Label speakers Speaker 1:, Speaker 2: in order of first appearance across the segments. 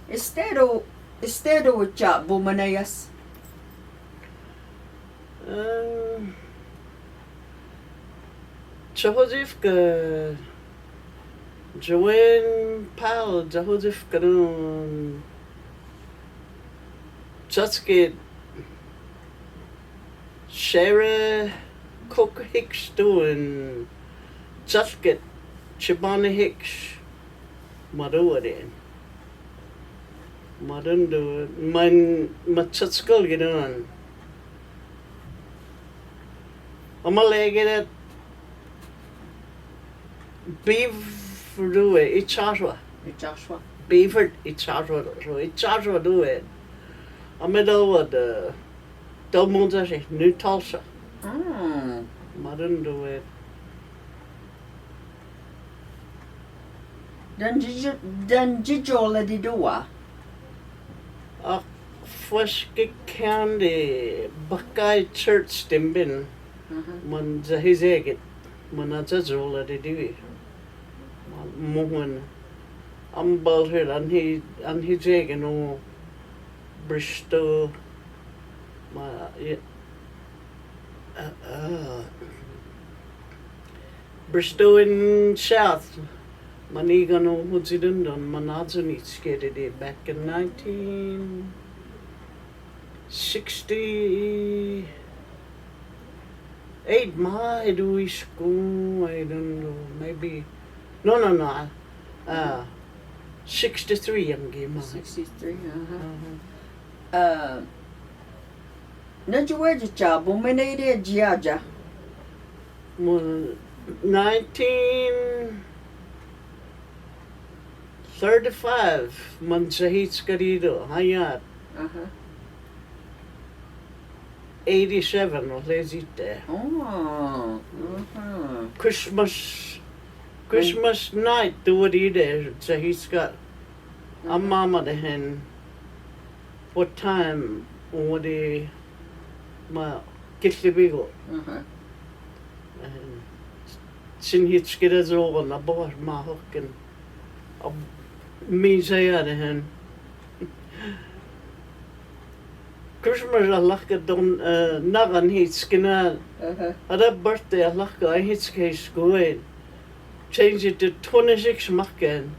Speaker 1: Estero cha bumanayas.
Speaker 2: JoAnn Powell, JoAnn Tutskid, Shara Cook Hicks doing Tutskid, Chibana Hicks, Maduadin. Madundu, Matutskul get on. Amaleged Beaver do it, it's Joshua.
Speaker 1: Joshua.
Speaker 2: Beaver, it's Joshua, so it's Joshua do it. A middle of the Delmonte, New Tulsa. Madun do it.
Speaker 1: Dan Jijola di Dua.
Speaker 2: Fweske Candy, Buckeye Church Stimbin, man Zahizegit, Manazazola di Dewey. Mohan Umbalter and he jagging o Bristow Bristow in South Manigano Hudzidundon Manazuni skated it back in 1968. My do we school? I don't know. Maybe no. 63 young game.
Speaker 1: 63. Najuwaja cha bumanayde jiaja.
Speaker 2: 1935 Mansahit Skarido Hayat 87 was lazy there. Christmas night do what he did. So he's got a mama to hen. What time would he get the bigo? And sin hit skidders over and a boss my hook and me say at hen. Christmas a laka don nagan hit skinner. At a birthday a laka I hit case go change it to 26 makken.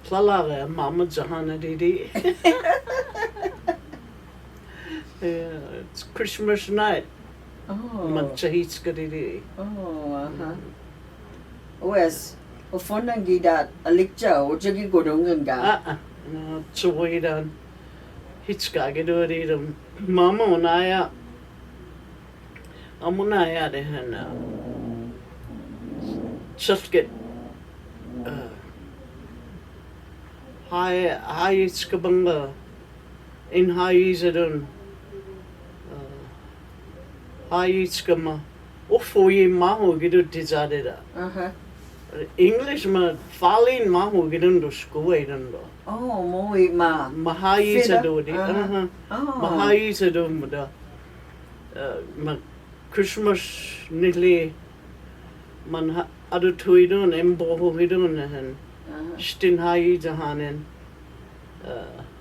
Speaker 2: Klalaga mama Jahana Didi. Yeah, it's Christmas night. Manchahitska Didi.
Speaker 1: Wes, Ofonangida, Alikja, or Jaggy Godunga.
Speaker 2: No, so way down. Hitska get it. Mama Unaya Amunaya de Hena. Just get high skabanga in high izadun high skama ofoye maho gidu dizadeda English ma falling maho gidun do school
Speaker 1: moi ma
Speaker 2: mahai izadudi mahai izadum da ma Christmas nili man adu tuidun embo hidun hen Stin hai jahanen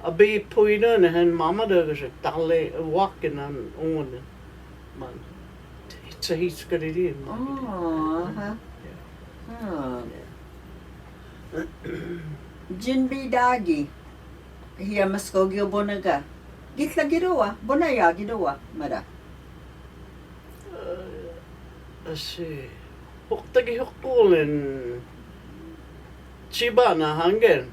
Speaker 2: abi puidun hen mama dogas talle walking on man it's a he's got it in
Speaker 1: Jinbi dagi here Mvskoke bonaga gitla gidoa bonaya gidoa mara
Speaker 2: see Hoktagi hokkolen Chibana hangen.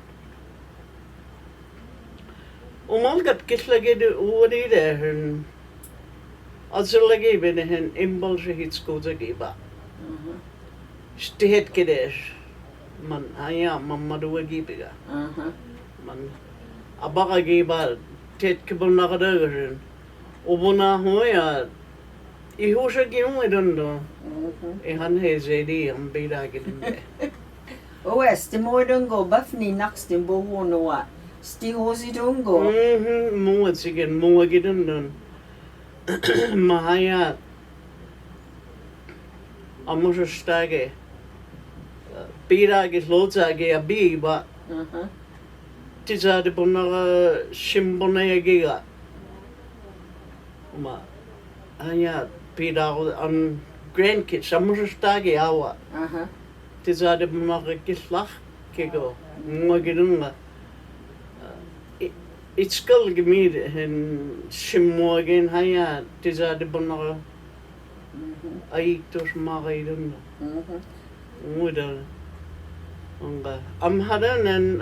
Speaker 2: Umalgat kitlagid uwadi dehen. Azulagi benehen imbalse hitskozagiba. Stihet kidesh. Man aya mamaduagi biga. Man abagagiba tet kibunakadagashin. Ubuna hoya ihusha gimuidundo. Ihan hezedi ambida gidinde.
Speaker 1: Wes, the moidungo, Buffni Nax, the Bohonoa, Stigozidungo.
Speaker 2: Moats again, Moagidundun. Mahaya Amustage. Bira gets loads I gay a bee, but tisaade bunnaga simbonayagiga ma hanya pidao an grandkids amusustagi awa tisaade bunnaga kislach kigo ngagirunga itskal gemid hen simmogen hanya tisaade bunnaga aitos magaidunga muda anga amhadan and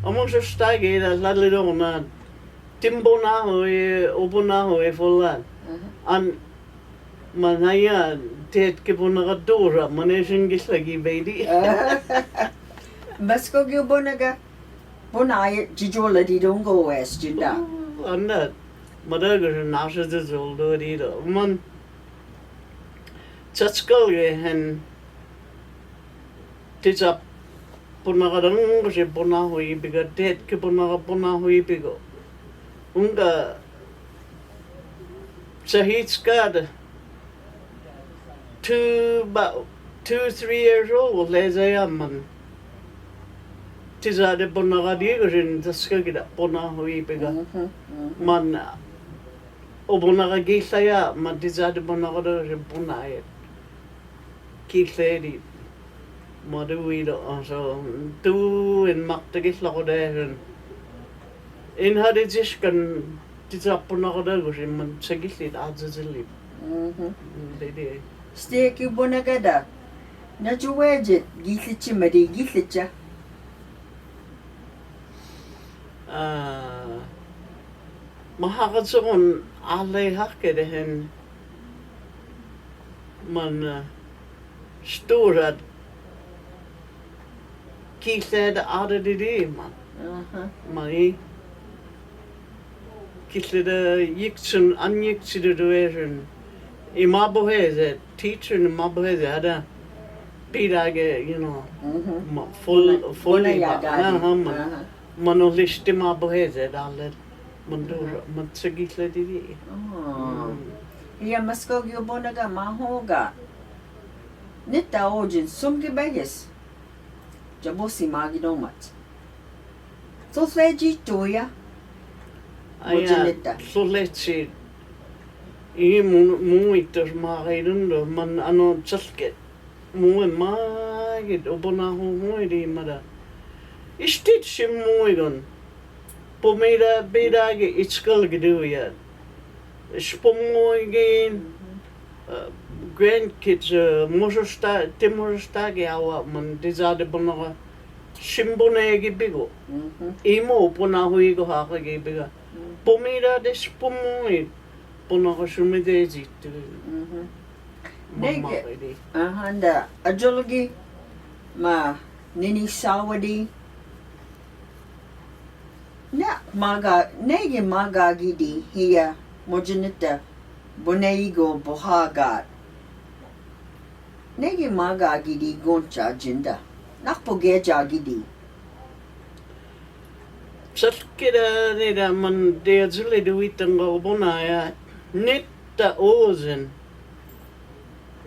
Speaker 2: amusustagi da ladlidona timbona hoye obona hoye folan an manaya tet ke bonaga dora maneshin gislagi baby
Speaker 1: Mvskoke bonaga bonai jijola di dongo west jinda
Speaker 2: anna madaga nasha de zoldo dido man chatskal ge hen tija bonaga dang je bona hoye biga tet ke bonaga bona hoye bigo unga Sahitskad 2-3 years old lezayaman tizade bonaga digorin taskagida bona hui pega man obonaga gisaya man tizade bonaga de bonaye kisledi maduido so tu in makte gislagoden in hadijiskan tizappunaga dagorin man sagilit azazili baby
Speaker 1: Steki bonaga da na juweje gitlichi mari gitlicha
Speaker 2: mahakatsugon alay hakkede hen man storad kisled adadidi man mani kisled yiksun anyiksidu dueren imaboheze teacher imaboheze hada pirage you know full manolisti maboheze dalet mandura matsagisle didi
Speaker 1: ya Mvskoke bonaga mahoga nita ojin sumgi beges jabosi magidomat so sveji toya
Speaker 2: aya soletsi I muitos magairundo man ano chalket mui magid obona ho muidi mada istit sim muigon pomira bedage itskal geduya spomoigen grandkids timorsta awa man dizade bonaga simbonege bigo imo pona hui go hakage biga pomira de spomoid Bonaga shumidezi tu.
Speaker 1: Nege. Anda ajologi ma nini sawadi. Na maga nege magagi di hiya mojinita boneigo bohagat. Nege magagi di goncha jinda. Nakpogeja gidi.
Speaker 2: Salkida nida man deazuli duitanga obonaya. Nitta ozen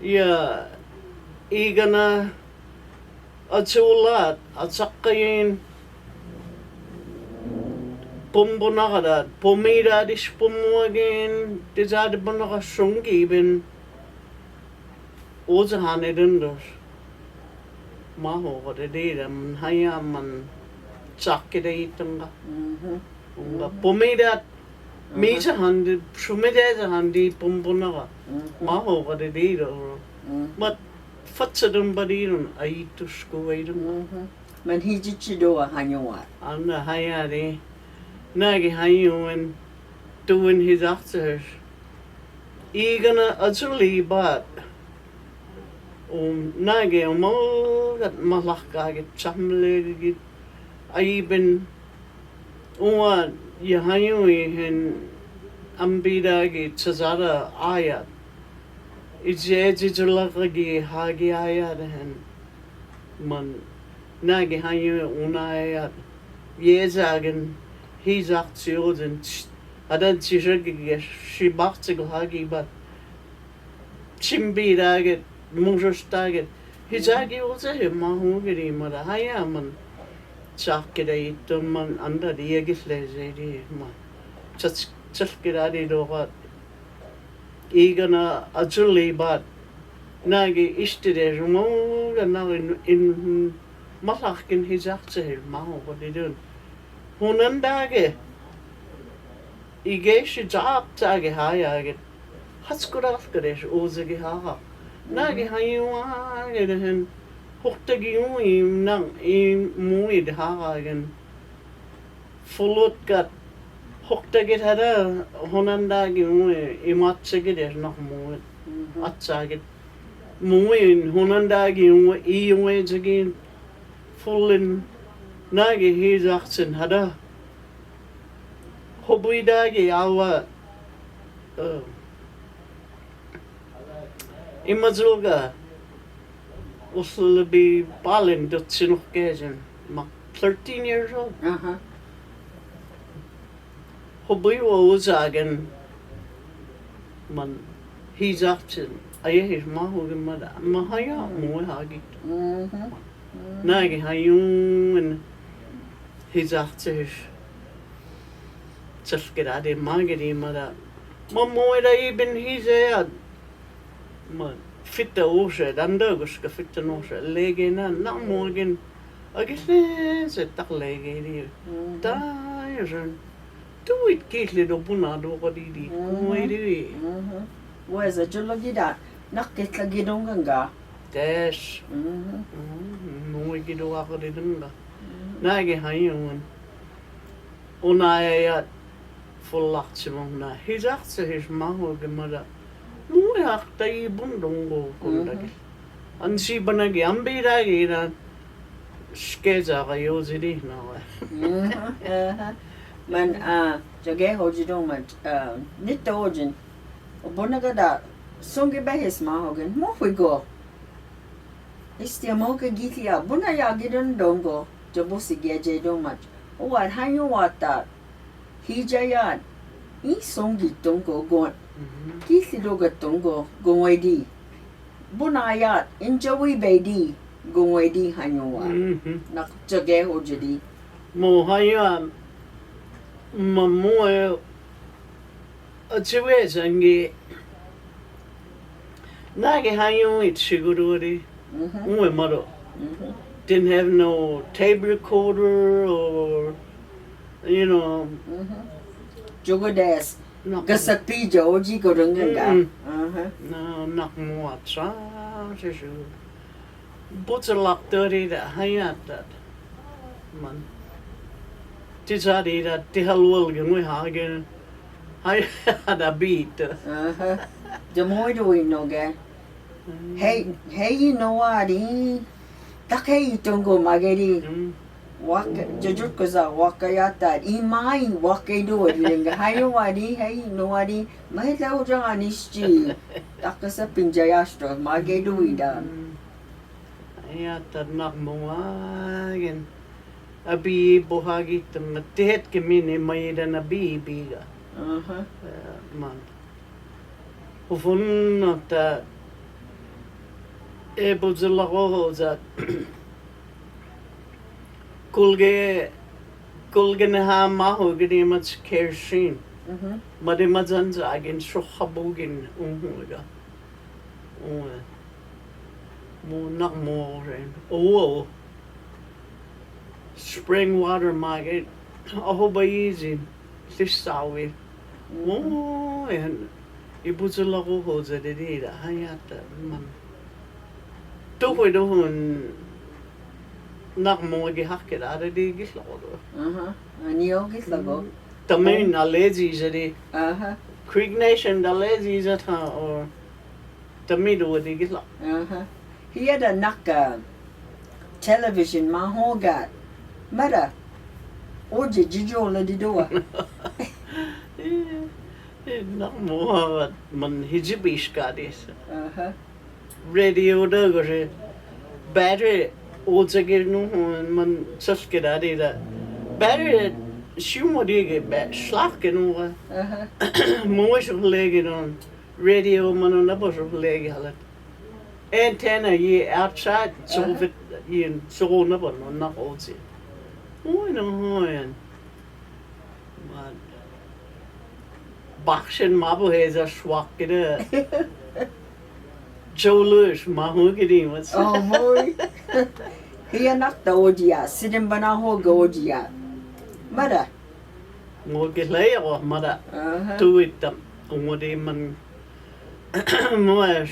Speaker 2: ya igana atsulat atsakayin pombonagada pomira dis pomogen tizade bonaga sungi ben ozahane dundos maho gade dira man haya man tsakida itanga unga pomira Misa handi shumideza handi pombonaga maho gade diro mat fatsadum badirun aitus kuwaidun
Speaker 1: man hijichidoa hanyoa
Speaker 2: anna hayari nagi hayuen doing his actors igana azuli bat nagi gat malaka get chamle get aiben uwa Yahayui hen ambidagi tsazara ayat. Ijejijulakagi hagi ayat hen man nagi hayu unayat. Yezagen hizak zioden adan tishagig shibachtig hagi bat chimbidagi mungshostagi hizagi uze mahugiri mara hayaman Tsakkida ittumman anda diagilläseidi ma. Tsalkida dogat. Igana ajuli bat nagi istide mo nagi in malachkin hizachtse ma what they do. Hunandage igeshi jabtage hayage hatskurafkades ozegi haha. Nagi haywa geden hochtagi im nang im muid hagen fulot gat hochtagi hada honandagi imatsegede nog muid atsaged muid honandagi iwezegi fullen nagi hizachtsen hada hobuidagi awa Mvskoke will be balling dat ze nog kijken. Maar 13 years old. Hobby wou zeggen, man, hij zegt, hij is maar hoe maar hij ja mooi hagit. Nee, hij jong en hij zegt zelf gerade mageri maar maar mooi dat je bent hij zei, man. Fitta osa, dan dögöska fitta nosa, legena namorgen, agis tak legeri, taisen, tuit kisli do puna do kodidi, kumaidi.
Speaker 1: Wesa jologi da, nakket lagi donganga.
Speaker 2: Tes, moi kido akodidunga, nage hayun, onaya fullaksimong na, hizachtse his maho gemada. Mooi achtai bundongo kundagi. Ansi banagi ambiragi na skeza kayo zidi na.
Speaker 1: Man jage hoji dong man nita hojin. Obonaga da songi bahis mahogan mo go. Isti amoga gitlia buna ya gidon dongo jabosi geje dong mat. Oat hayo wata hijayat I songi dongo gon. Kisi doga tongo gongwedi. Bunayat injawi bedi gongwedi hanyowa. Nak jage hojedi.
Speaker 2: Mo haya mamoe achiwe zangi. Nage hayo itshigururi. Uwe maro. Didn't have no tape recorder or you know.
Speaker 1: Jogodes. Gasapi Joji Gorunga.
Speaker 2: No, not more. But a lot dirty that hayat that man. Tizadi that Tihalwilgan we hagen. I had a beat.
Speaker 1: The more do we know, guy. Hey, you know what? Take don't go, Magedi. Walk, Jojukaza, Wakayata, Imai, Wakado, Hayawadi, hey, Noadi, Mahela Janishi, Takasa Pinjayastro, Mageduida.
Speaker 2: Ayata not moagan. A bee bohagit, the tet kimini made and a bee bigger. Man. Ufun not that. Ebuzilla that. Kulge ha maho gedi much kershin. Madimazans again shohabugin umuga. More not more rain. Oh, spring water maggot. Oh, by easy. This sawi. Oh, and it puts a lot of holes at the data. Hayata man. Don't Nak mo gihakit ada di gislago.
Speaker 1: Anio gislago.
Speaker 2: Tamin alezi jadi. Creek Nation alezi zata or tamido di gisla.
Speaker 1: He had a naka television mahogat. Mara. Oje jijo la di doa.
Speaker 2: Nak mo man hijibish kadis. Radio da battery Odzagir no man saskiradi da. Bare shumodige be slafken over. Moish lege on radio man on abos lege halat. Antenna ye outside so vit ye so nabon on not odsi. hoin. Man. Bakschen mabu heza schwakkede. JoAnn mahugidi was.
Speaker 1: Oh, boy. Hiya nak taodia. Sidin bana ho godia. Mada.
Speaker 2: Mo gelay ako mada.
Speaker 1: Uh-huh.
Speaker 2: Tuitam. Umodi man. Moes.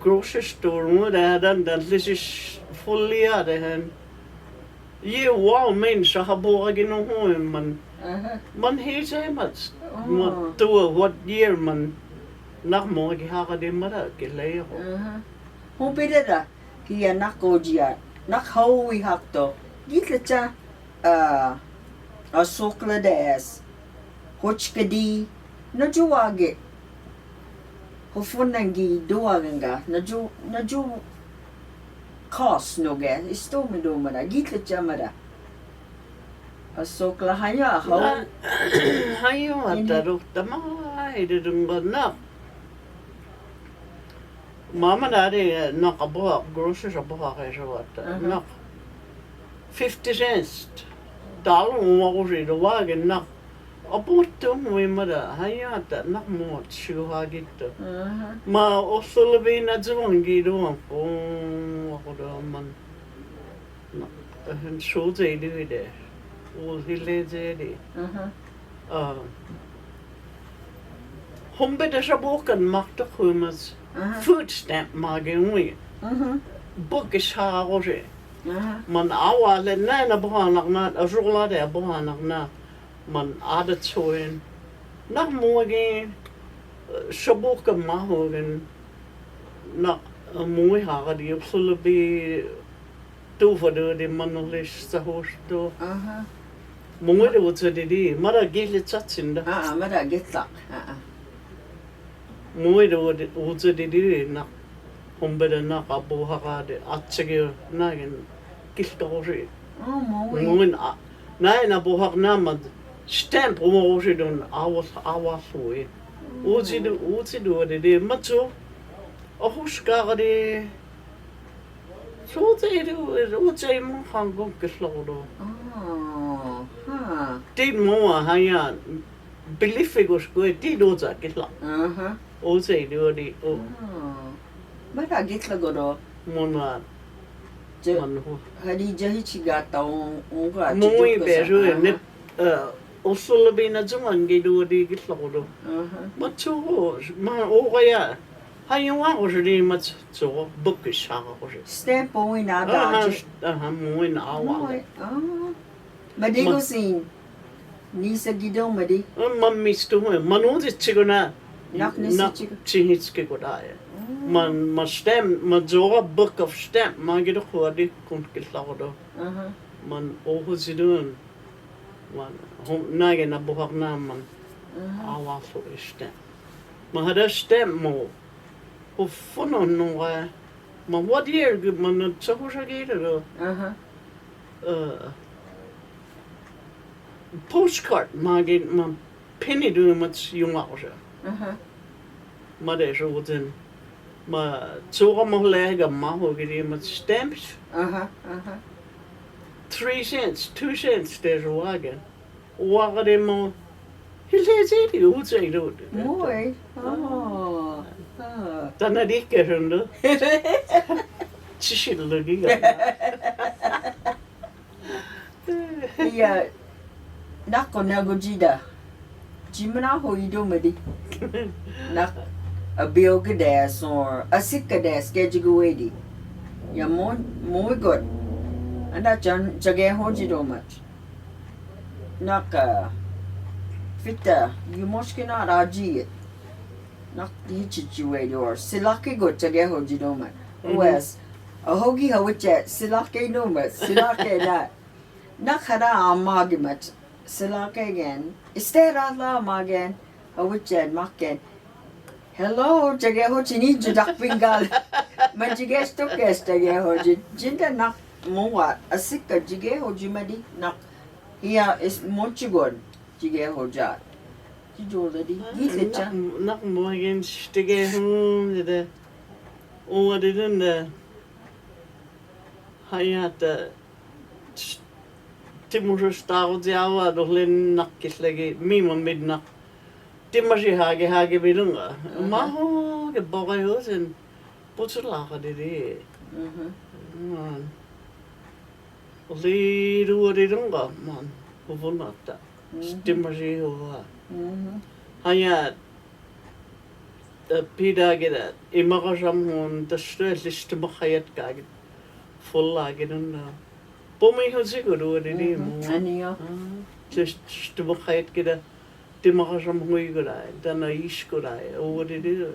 Speaker 2: Grocery store mo dan this is fully hen. Ye wow men sa habo gino hoin man.
Speaker 1: Uh-huh.
Speaker 2: Man heza mat.
Speaker 1: Oh.
Speaker 2: To what year man. Nak mo gihaka di mada gelay ako.
Speaker 1: Uh-huh. Hon pidera. Hiya nak godia. Nak hawi hakto. Gitla a sokla des. Hochkadi. Na juwage. Hofunangi duwaganga. Na ju cost no ge. Isto me do mada. Gitla mada. A sokla haya how.
Speaker 2: Hayo ataro tamay dudunga na. Mama nari nakabo grocery shop kaya siya nak 50 cents. Dollar mo ako siya duwagin nak. Abuto mo mada hayata nak mo shuhagit. Ma osulabi na zuwangi duwan ko ako man. Nak show zedi de. Ol hile zedi. Humbe de shabokan makta kumas. Food stamp magin book is haroje. Man awale na buhanak na azula de buhanak na man adatoin na mogen shaboka mahogen na mooi haga die absoluut toe voor de manolish sa hosto. Mooi de wat ze die maar dat geeft zatsin da.
Speaker 1: Maar dat gaat
Speaker 2: Mooi de wat ze die na Humbe na abo haga de atsege na gen kiltoje.
Speaker 1: mooi.
Speaker 2: Mooi na bohak na mad stamp roje don awas hoye. Uzi do de matzo. Ohuska de so ze do uzi mo hango geslodo. Dit mo haya belifigos go dit doza gesla. Uzi do de
Speaker 1: Maar dat gaat lagodo.
Speaker 2: mona
Speaker 1: Hadi jahi chigata onga.
Speaker 2: Mooi bejo ne osolo bina zumangi do de geslodo. Matzo ma ogaya. Hayo was er met zo boekjes hangen.
Speaker 1: Stamp mooi na dat.
Speaker 2: Mooi na oude.
Speaker 1: Maar die go zien. Nisa gido maar die.
Speaker 2: Man misto hoor. Man ons chico na.
Speaker 1: Nak nisi
Speaker 2: Chihitske godaya. Man stem, man zo book of stamp. Man gido hoor die komt geslaagd. Man ogen ze doen. Man nage na bohak na man. Oude zo is stamp. Man had een stamp mo. Of van nog maar wat hier man het zo zeggen postcard magen man penny doen met jongen maar dat is ook een maar zo mag leggen maar hoe je met stamps 3 cents 2 cents deze wagen wagen de man heel zeker hoe ze doen
Speaker 1: mooi.
Speaker 2: Dan had ik er een Tjishillugi.
Speaker 1: Ja, nako nago jida. Jimana ho ido medi. Nak a biogadas or a sikadas kejigoedi. Ja, mooi good. En dat jage ho jido much. Nak fitta, you moskina raji. Nak hichichuedi or silake go jage ho jido much. Wes. A hogi hawiche silake no much. Silake that. Nakhara amagimat silake again. Istera la magen hawiche maken. Hello, jage ho chini judak pingal. Man jige stok jage ho jinda nak mowa asika jige ho jimadi nak here is mochigon jige ho jat. Joladi gitlecha
Speaker 2: Nak mogen stige de o de hayat timusustaavat jäävät olen nakkislägi miimon midna. Timasi hage vidunga. Maho ke bogayosen putsulaga didi. Oli ruoridunga man puvunatta. Timasi hoa. Hanya pida gida imagasam hon tasrelist mahayat kagit fulla gidunna. Pomi hosiguru didi mo.
Speaker 1: Aniyo.
Speaker 2: Just mahayat gida timakasam hui gurai dana is gurai o didi.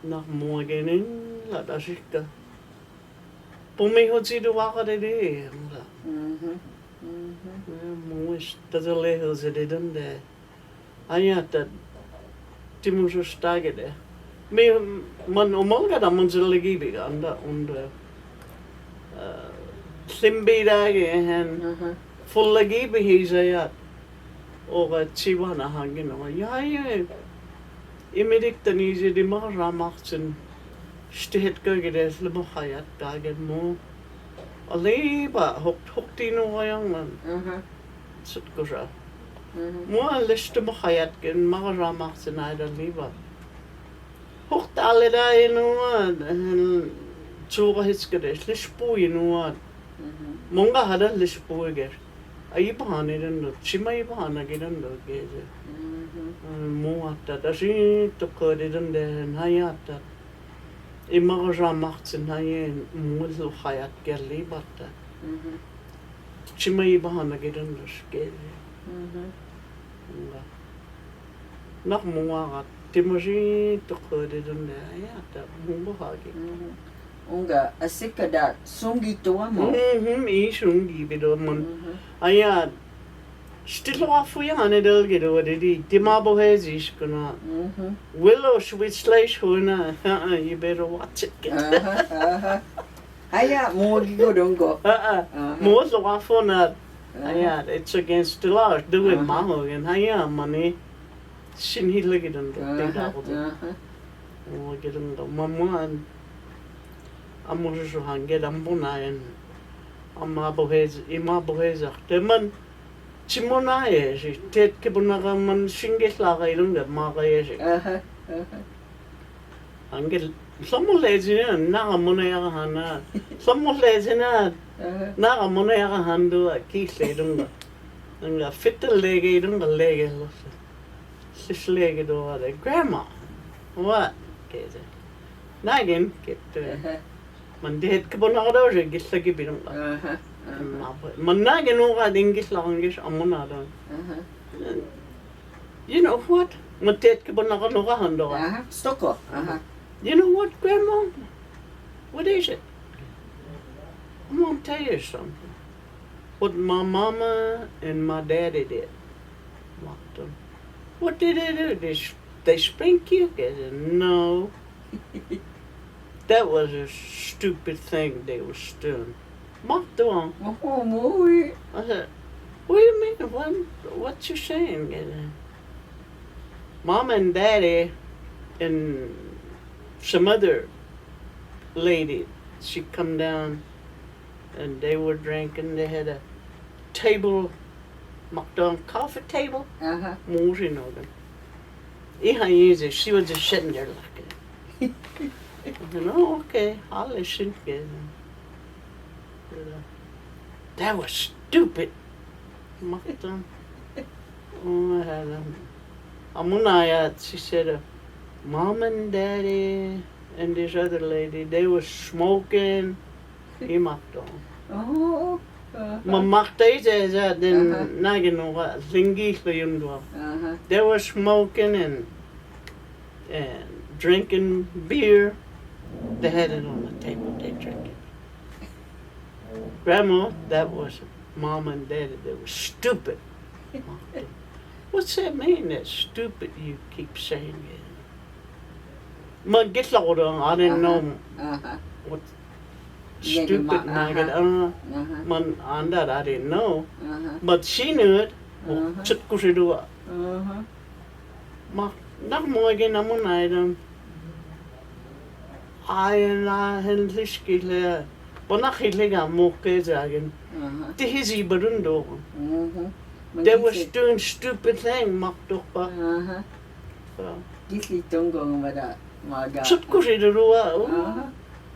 Speaker 2: Nak mo genin la dasika. Pomi hosidu waka didi. Moes tazale hosidun de. Ayat timusu stagede. Me man omolga da munzuligi biga anda und simbida hen fullagi behizayat oga chiwana hangino ya imedik tanize di maramachsen steht gogede slimo hayat dagen mo aliba hoktino wayang man sut gosha mo liste mo hayat gen maramachsen aida liba hokt alle da inu chuga hitskede lispu inu monga hada lispu ger ai bahane den chimai bahana gidan do geze mo atta da si to kode den den hayata imagja machtsen hayen mo so hayat ger libata chimai bahana gidan do geze nach mo aga timoji to kode den hayata mo bahagi
Speaker 1: Unga asika da sungi tua mo.
Speaker 2: I sungi bido mon. Aya stilo afu ya ane del gido didi timabo hezis kuna. Willow switch slash huna. You better watch it.
Speaker 1: Aya mo gigorungo.
Speaker 2: Mo so afu na. Aya it's against the law. Do it maho and aya money. Shin he look it on the dado. Oh gido mamman. Amusu hange dambuna en amma bohez teman chimona si tet ke bunaga man singes laga ilunga maga si hange somolezina na mona ya hana somolezina na mona ya handu kisle dunga nga fitel lege dunga lege sis lege do ade grandma what keze nagin get man det ke bona da je gilla ke birum man na ge no ga dingis la ngis amuna da you know what man det ke bona ga no ga hando
Speaker 1: Stoko.
Speaker 2: you know what grandma what is it I'm gonna tell you something what my mama and my daddy did what did they do they spank you no that was a stupid thing they were doing. Mvto.
Speaker 1: Oh, muy.
Speaker 2: I said, what do you mean? What you saying? Mom and Daddy and some other lady, she come down and they were drinking. They had a table, Mvto coffee table. More, you know them. She was just sitting there like it. Oh, okay, I'll listen. That was stupid. She said, Mom and Daddy and this other lady, they were smoking.
Speaker 1: Oh.
Speaker 2: They were smoking and drinking beer. They had it on the table, they drank it. Grandma, that was Mom and Daddy, they were stupid. What's that mean, that stupid you keep saying it? I didn't know what stupid nugget. Man, that I didn't know. But she knew it. Nak mo again namun item. I and I had liskile Bonachiliga Mokezagen. The hizzy barundo.
Speaker 1: Mhm.
Speaker 2: They was doing stupid thing, Maktopa.
Speaker 1: Gitli tungong wada maga.
Speaker 2: Sutkushi the Rua.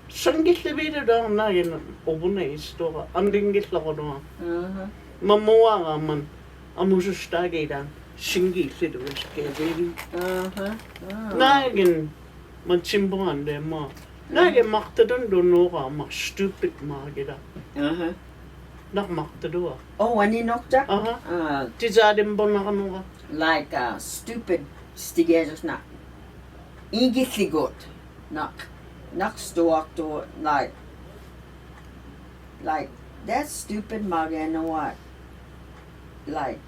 Speaker 2: Sangit the video down Nagin Obune store. Undingit Lagono. Mamoa man. Amusu Stagada. Shingi little baby. Nagin Manchimbo de Ma. Nagin Maktadan don't know how stupid Margida. Nak Maktadua.
Speaker 1: Oh, when you knocked up?
Speaker 2: Tizadim Bonaganuga.
Speaker 1: Like stupid stigers na. Ingitli got. Nak stoak to like that's stupid maga, you know what? Like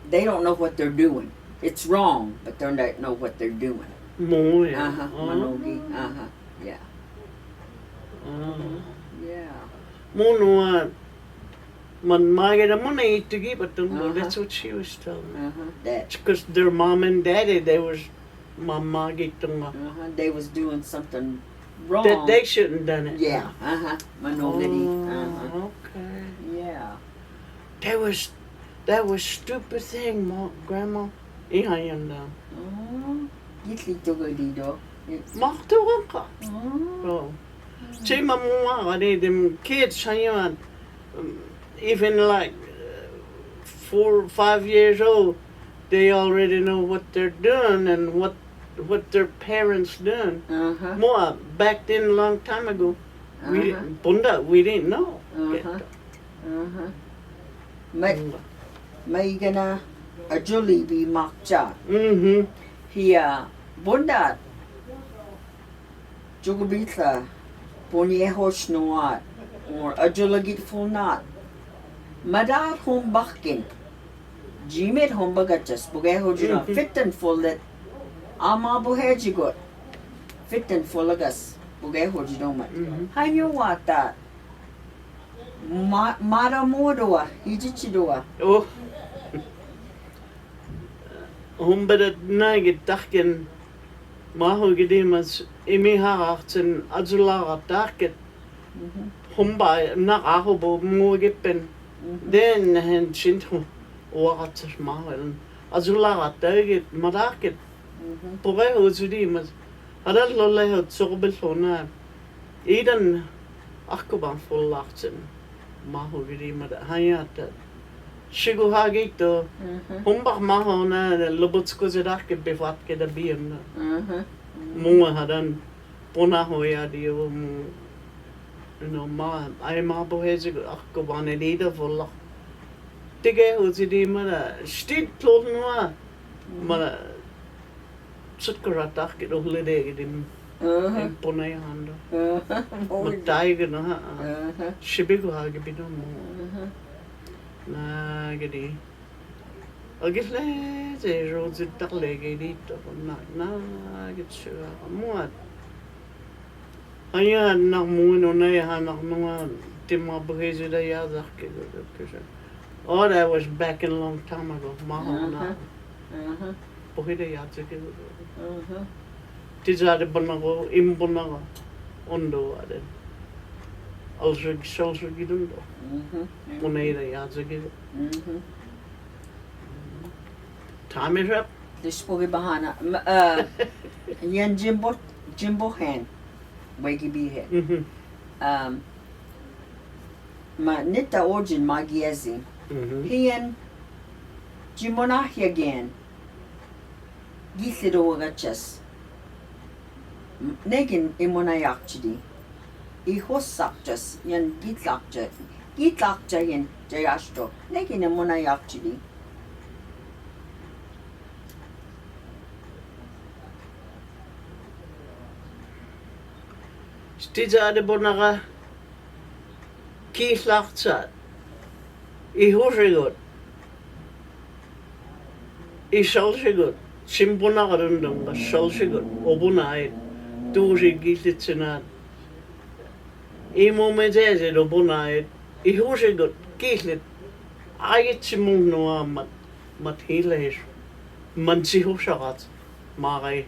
Speaker 1: they don't know what they're doing. It's wrong, but they don't know what they're doing.
Speaker 2: Moya.
Speaker 1: Manogi. Yeah. Yeah.
Speaker 2: Mono man Magada money to give it to them. That's what she was telling me.
Speaker 1: That.
Speaker 2: Because their mom and daddy, they was mama
Speaker 1: They was doing something wrong.
Speaker 2: that they shouldn't done it.
Speaker 1: Yeah. Manogadi.
Speaker 2: Okay.
Speaker 1: Yeah.
Speaker 2: That was stupid thing, Grandma. Ihayanda.
Speaker 1: Gitli tugadido.
Speaker 2: Maktuwanka. Oh. See, Mama, them kids, even like 4 or 5 years old, they already know what they're doing and what their parents doing. More back then, a long time ago, we didn't know.
Speaker 1: May gana a Julie be makcha. Here, Bunda Jugabitla, Pony Hosh Noat, or a Julagit full knot. Madar home bakin. Jimet home bagajas, Bugahojina, fit and full that Ama Buhajigot. Fit and full of us, Bugahojidoma. How you want that? Mara Modoa, Hijichidua.
Speaker 2: Oh. Humbedet nage dagen Mahogedimas Imiharten Azulara Daket Humba Narahobo Mogipen then hen Shinto Water Mahel Azulara Daget Maraket Poreho Zudimas Adal Loleho Sorbelona Eden Akuban full Larten Mahogedima Hayat. Shiguhagito, Humbach Mahona, the Lobotsko Zedake Bevatke the Beam. Mua hadan Ponahoya, you know, I am Abohezigo, Akkoban, and either for luck. Tige Uzidi Mother, Steed told Noa, Mother Sutkaratak, it only day in Ponayanda. But Tiger, Shibiguhagi, more. Nagadi. Agile, they rode the Talegate of night. Get sure. What? I had no moon on a Hanamoa, Timabuhezi, the other. Oh, that was back in a long time ago. Mahona. Pohida Yatsaki. Tizade Bonago, Imbonago, Ondo. Also, Gidundo. Moneda Yazagi. Time is up.
Speaker 1: This Pogi Bahana. Yan Jimbo Hand. Waggy be here. Ma Nita Origin Magiezi. He and Jimonahi again. Githido Gachas. Negin Imonayakchidi. Ihosakjas yan gitlakja yan jayashto nekin muna yakchidi
Speaker 2: Stizade bonaga kislaktsat ihoshigot ishalshigot simbonaga rundunga shalshigot obunai duji gitlitsinat I moment is it obunai. I hoor got keeslet. I get Simon no mat hele is. Man si hosagat. Maar